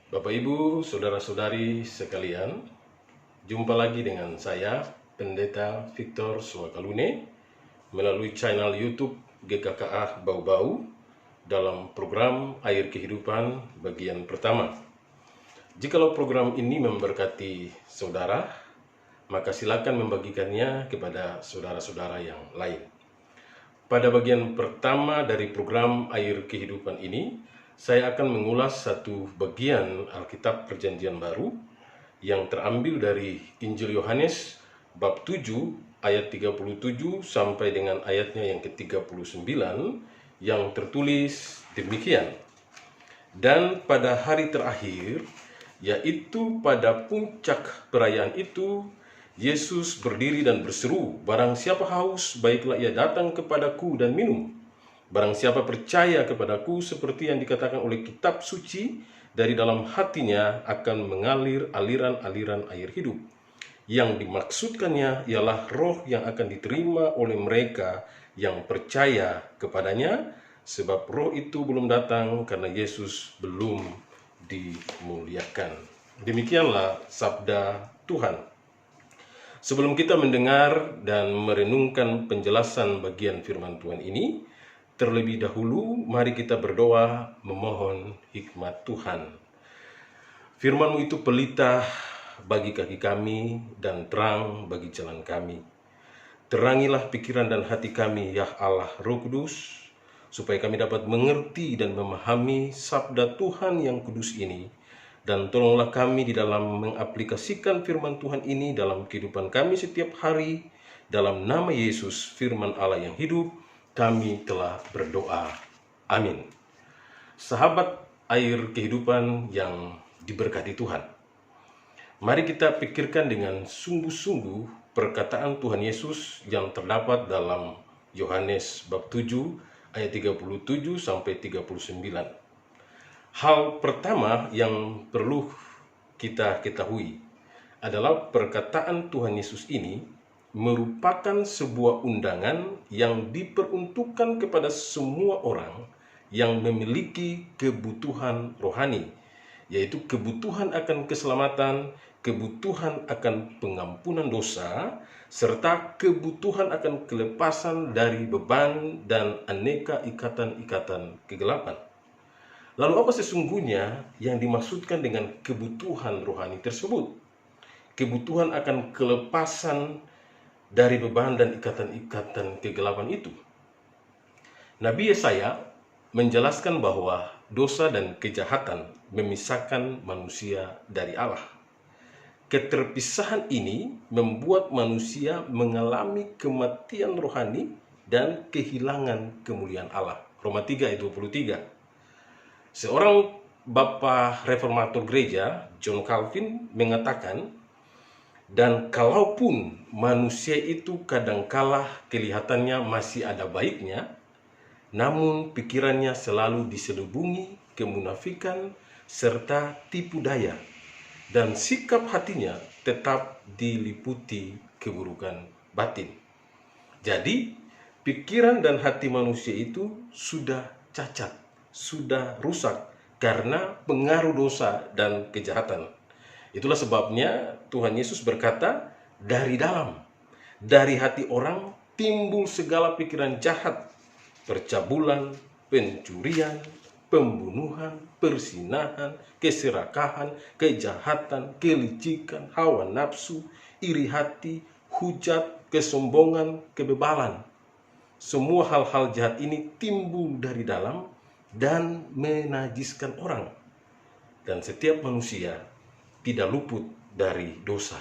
Bapak Ibu, saudara-saudari sekalian, jumpa lagi dengan saya, Pendeta Victor Swakalune, melalui channel YouTube GKKA Bau-Bau dalam program Air Kehidupan bagian pertama. Jikalau program ini memberkati saudara, maka silakan membagikannya kepada saudara-saudara yang lain. Pada bagian pertama dari program Air Kehidupan ini, saya akan mengulas satu bagian Alkitab Perjanjian Baru yang terambil dari Injil Yohanes bab 7 ayat 37 sampai dengan ayatnya yang ke-39 yang tertulis demikian. Dan pada hari terakhir, yaitu pada puncak perayaan itu, Yesus berdiri dan berseru, "Barang siapa haus, baiklah ia datang kepadaku dan minum. Barang siapa percaya kepadaku, seperti yang dikatakan oleh kitab suci, dari dalam hatinya akan mengalir aliran-aliran air hidup." Yang dimaksudkannya ialah roh yang akan diterima oleh mereka yang percaya kepadanya, sebab roh itu belum datang karena Yesus belum dimuliakan. Demikianlah sabda Tuhan. Sebelum kita mendengar dan merenungkan penjelasan bagian firman Tuhan ini, terlebih dahulu mari kita berdoa memohon hikmat Tuhan. Firman-Mu itu pelita bagi kaki kami dan terang bagi jalan kami. Terangilah pikiran dan hati kami, ya Allah Roh Kudus, supaya kami dapat mengerti dan memahami sabda Tuhan yang kudus ini. Dan tolonglah kami di dalam mengaplikasikan firman Tuhan ini dalam kehidupan kami setiap hari. Dalam nama Yesus, firman Allah yang hidup, kami telah berdoa. Amin. Sahabat air kehidupan yang diberkati Tuhan, mari kita pikirkan dengan sungguh-sungguh perkataan Tuhan Yesus yang terdapat dalam Yohanes bab 7 ayat 37 sampai 39. Hal pertama yang perlu kita ketahui adalah perkataan Tuhan Yesus ini merupakan sebuah undangan yang diperuntukkan kepada semua orang yang memiliki kebutuhan rohani, yaitu kebutuhan akan keselamatan, kebutuhan akan pengampunan dosa, serta kebutuhan akan kelepasan dari beban dan aneka ikatan-ikatan kegelapan. Lalu apa sesungguhnya yang dimaksudkan dengan kebutuhan rohani tersebut? Kebutuhan akan kelepasan dari beban dan ikatan-ikatan kegelapan itu. Nabi Yesaya menjelaskan bahwa dosa dan kejahatan memisahkan manusia dari Allah. Keterpisahan ini membuat manusia mengalami kematian rohani dan kehilangan kemuliaan Allah. Roma 3 ayat 23. Seorang Bapak Reformator Gereja, John Calvin, mengatakan, dan kalaupun manusia itu kadangkala kelihatannya masih ada baiknya, namun pikirannya selalu diselubungi kemunafikan serta tipu daya, dan sikap hatinya tetap diliputi keburukan batin. Jadi, pikiran dan hati manusia itu sudah cacat, sudah rusak karena pengaruh dosa dan kejahatan. Itulah sebabnya Tuhan Yesus berkata, dari dalam, dari hati orang timbul segala pikiran jahat, percabulan, pencurian, pembunuhan, persinahan, keserakahan, kejahatan, kelicikan, hawa nafsu, iri hati, hujat, kesombongan, kebebalan. Semua hal-hal jahat ini timbul dari dalam dan menajiskan orang. Dan setiap manusia tidak luput dari dosa.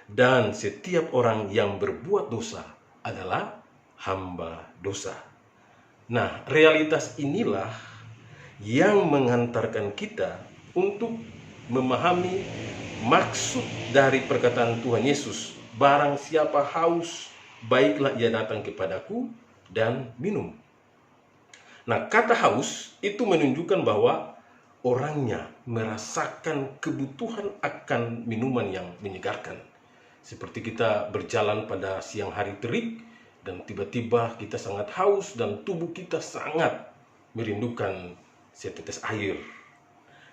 Dan setiap orang yang berbuat dosa adalah hamba dosa. Nah, realitas inilah yang mengantarkan kita untuk memahami maksud dari perkataan Tuhan Yesus. Barang siapa haus, baiklah ia datang kepadaku dan minum. Nah, kata haus itu menunjukkan bahwa orangnya merasakan kebutuhan akan minuman yang menyegarkan. Seperti kita berjalan pada siang hari terik dan tiba-tiba kita sangat haus dan tubuh kita sangat merindukan setetes air.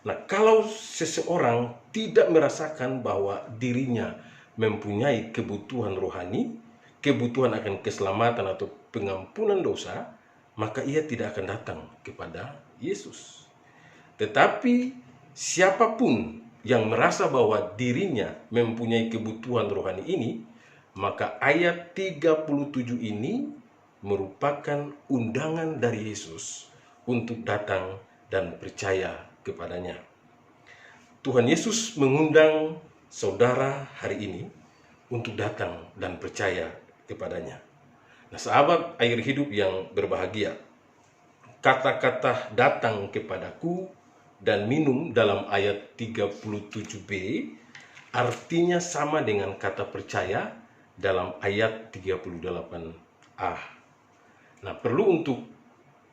Nah, kalau seseorang tidak merasakan bahwa dirinya mempunyai kebutuhan rohani, kebutuhan akan keselamatan atau pengampunan dosa, maka ia tidak akan datang kepada Yesus. Tetapi siapapun yang merasa bahwa dirinya mempunyai kebutuhan rohani ini, maka ayat 37 ini merupakan undangan dari Yesus untuk datang dan percaya kepadanya. Tuhan Yesus mengundang saudara hari ini untuk datang dan percaya kepadanya. Nah, sahabat air hidup yang berbahagia, kata-kata datang kepadaku dan minum dalam ayat 37b artinya sama dengan kata percaya dalam ayat 38a. Nah, perlu untuk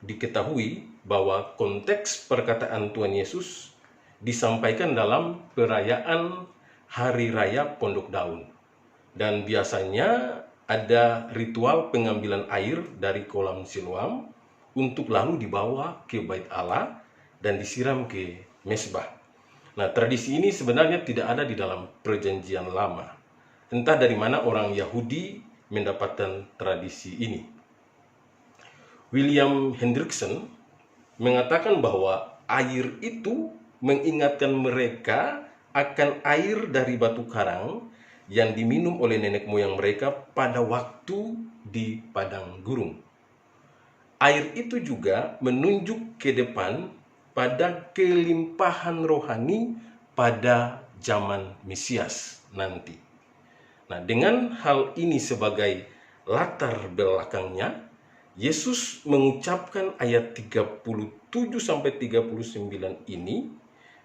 diketahui bahwa konteks perkataan Tuhan Yesus disampaikan dalam perayaan Hari Raya Pondok Daun. Dan biasanya ada ritual pengambilan air dari kolam Siloam untuk lalu dibawa ke Bait Allah dan disiram ke mezbah. Nah, tradisi ini sebenarnya tidak ada di dalam Perjanjian Lama. Entah dari mana orang Yahudi mendapatkan tradisi ini. William Hendrickson mengatakan bahwa air itu mengingatkan mereka akan air dari batu karang yang diminum oleh nenek moyang mereka pada waktu di padang gurun. Air itu juga menunjuk ke depan pada kelimpahan rohani pada zaman Mesias nanti. Nah, dengan hal ini sebagai latar belakangnya, Yesus mengucapkan ayat 37-39 ini,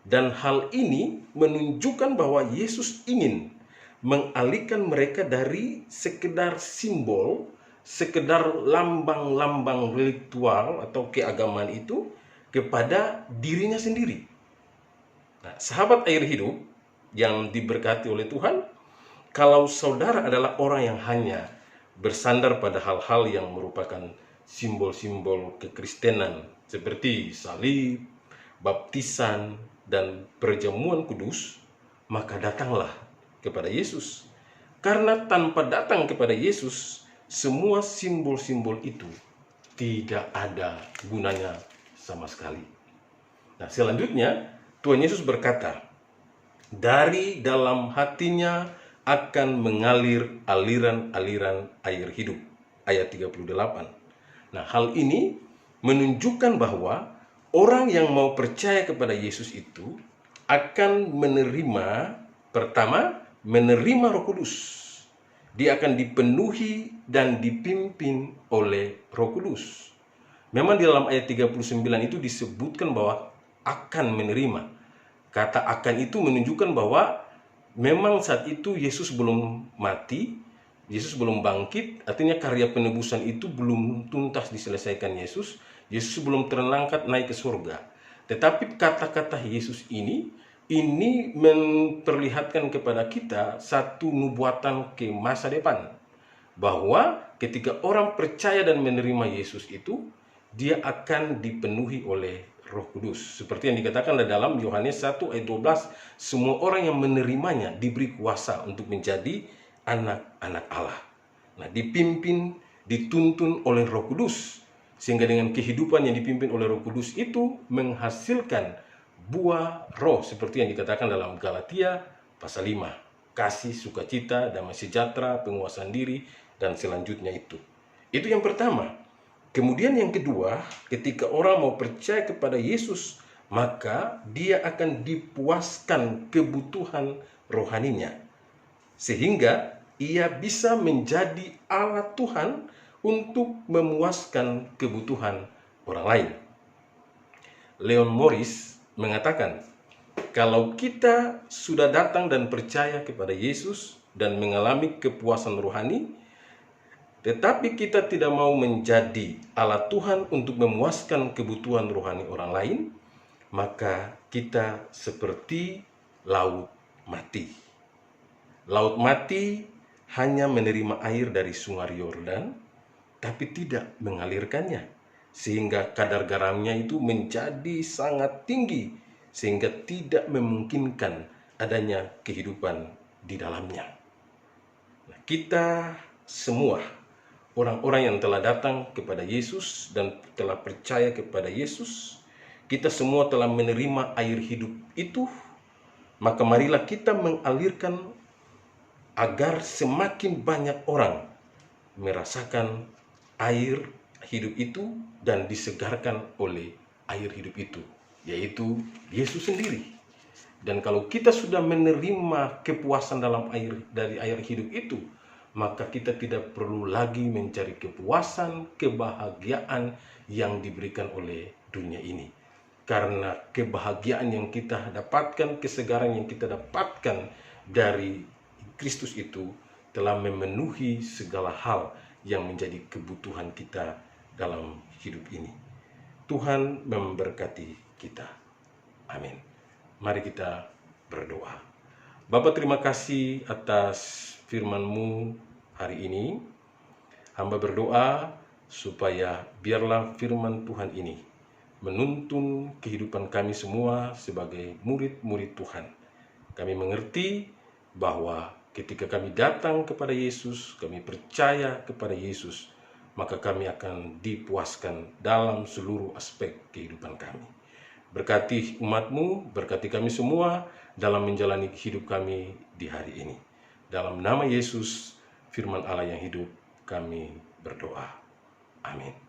dan hal ini menunjukkan bahwa Yesus ingin mengalihkan mereka dari sekedar simbol, sekedar lambang-lambang ritual atau keagamaan itu kepada dirinya sendiri. Nah, sahabat air hidup yang diberkati oleh Tuhan, kalau saudara adalah orang yang hanya bersandar pada hal-hal yang merupakan simbol-simbol kekristenan seperti salib, baptisan, dan perjamuan kudus, maka datanglah kepada Yesus. Karena tanpa datang kepada Yesus, semua simbol-simbol itu tidak ada gunanya sama sekali. Nah, selanjutnya Tuhan Yesus berkata, dari dalam hatinya akan mengalir aliran-aliran air hidup. Ayat 38. Nah, hal ini menunjukkan bahwa orang yang mau percaya kepada Yesus itu akan menerima, pertama, menerima Roh Kudus. Dia akan dipenuhi dan dipimpin oleh Roh Kudus. Memang di dalam ayat 39 itu disebutkan bahwa akan menerima. Kata akan itu menunjukkan bahwa memang saat itu Yesus belum mati, Yesus belum bangkit, artinya karya penebusan itu belum tuntas diselesaikan Yesus. Yesus belum terangkat naik ke surga. Tetapi kata-kata Yesus ini memperlihatkan kepada kita satu nubuatan ke masa depan. Bahwa ketika orang percaya dan menerima Yesus itu, dia akan dipenuhi oleh Roh Kudus. Seperti yang dikatakan dalam Yohanes 1 ayat 12, semua orang yang menerimanya diberi kuasa untuk menjadi anak-anak Allah. Nah, dipimpin, dituntun oleh Roh Kudus, sehingga dengan kehidupan yang dipimpin oleh Roh Kudus itu menghasilkan buah roh seperti yang dikatakan dalam Galatia pasal 5. Kasih, sukacita, damai sejahtera, penguasaan diri, dan selanjutnya itu. Itu yang pertama. Kemudian yang kedua, ketika orang mau percaya kepada Yesus, maka dia akan dipuaskan kebutuhan rohaninya. Sehingga ia bisa menjadi alat Tuhan untuk memuaskan kebutuhan orang lain. Leon Morris mengatakan, kalau kita sudah datang dan percaya kepada Yesus dan mengalami kepuasan rohani, tetapi kita tidak mau menjadi alat Tuhan untuk memuaskan kebutuhan rohani orang lain, maka kita seperti laut mati. Laut mati hanya menerima air dari sungai Yordan, tapi tidak mengalirkannya, sehingga kadar garamnya itu menjadi sangat tinggi, sehingga tidak memungkinkan adanya kehidupan di dalamnya. Nah, kita semua orang-orang yang telah datang kepada Yesus dan telah percaya kepada Yesus, kita semua telah menerima air hidup itu, maka marilah kita mengalirkan agar semakin banyak orang merasakan air hidup itu dan disegarkan oleh air hidup itu, yaitu Yesus sendiri. Dan kalau kita sudah menerima kepuasan dari air hidup itu, maka kita tidak perlu lagi mencari kepuasan, kebahagiaan yang diberikan oleh dunia ini. Karena kebahagiaan yang kita dapatkan, kesegaran yang kita dapatkan dari Kristus itu telah memenuhi segala hal yang menjadi kebutuhan kita dalam hidup ini. Tuhan memberkati kita. Amin. Mari kita berdoa. Bapa, terima kasih atas firman-Mu hari ini. Hamba berdoa supaya biarlah firman Tuhan ini menuntun kehidupan kami semua sebagai murid-murid Tuhan. Kami mengerti bahwa ketika kami datang kepada Yesus, kami percaya kepada Yesus, maka kami akan dipuaskan dalam seluruh aspek kehidupan kami. Berkati umat-Mu, berkati kami semua dalam menjalani hidup kami di hari ini. Dalam nama Yesus, firman Allah yang hidup, kami berdoa. Amin.